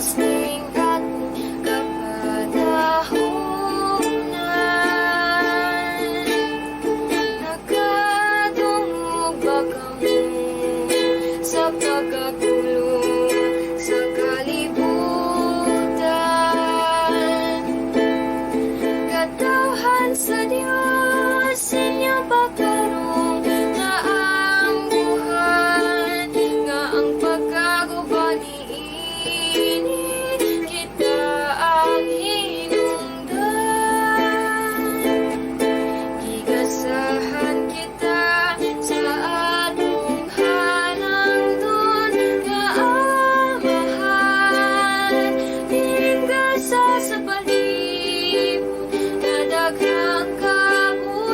Diyos ning ating kapadahunan. Nakadungog ba kamo sa pagkagulo sa kalibutan? Katawhan sa Diyos inyong pagkarong na ang buhay nga ang pagkaguban niini kita ang hinungdan. Gigasahan kita sa atong halangdon nga amahan. Gasa sa palibot na daghang kabulahanan.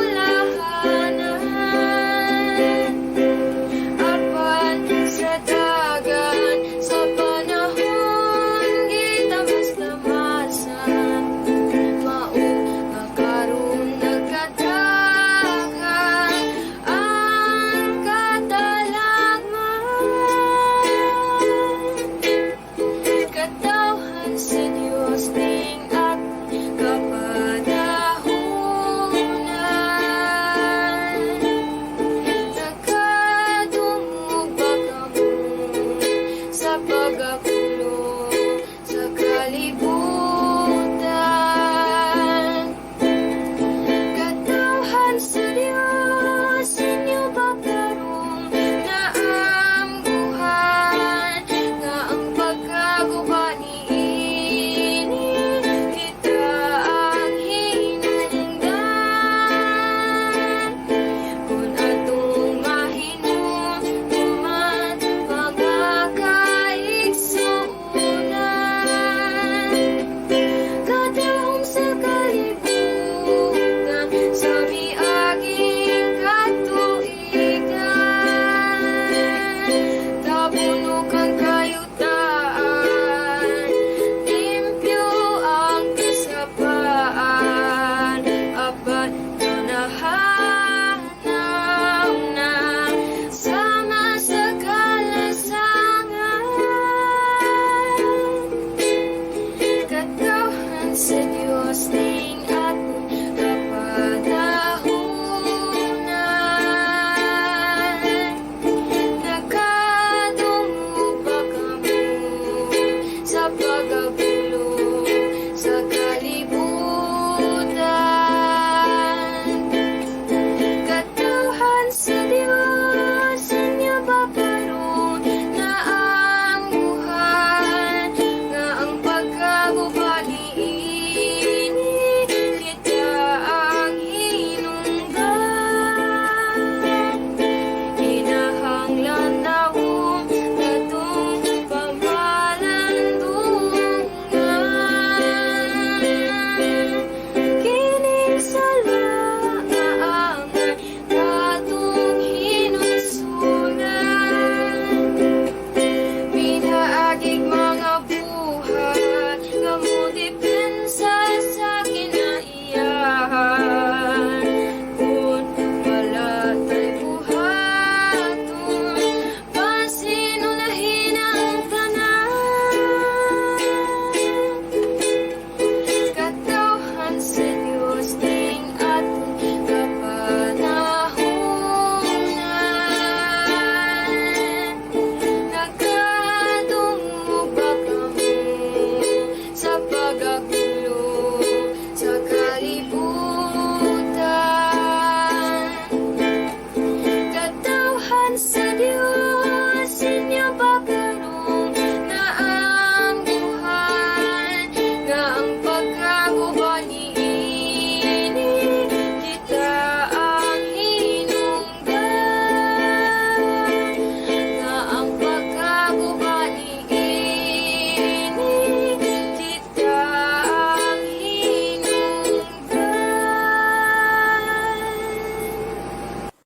Apan sa dagan sa panahon kita mas-tamasan. Mao nga karon nagkadaghan ang katalagman. Katawhan sa Diyos ning ating kapadahunan. Nakadungog ba kamo sa pagkagulo sa kalibutan?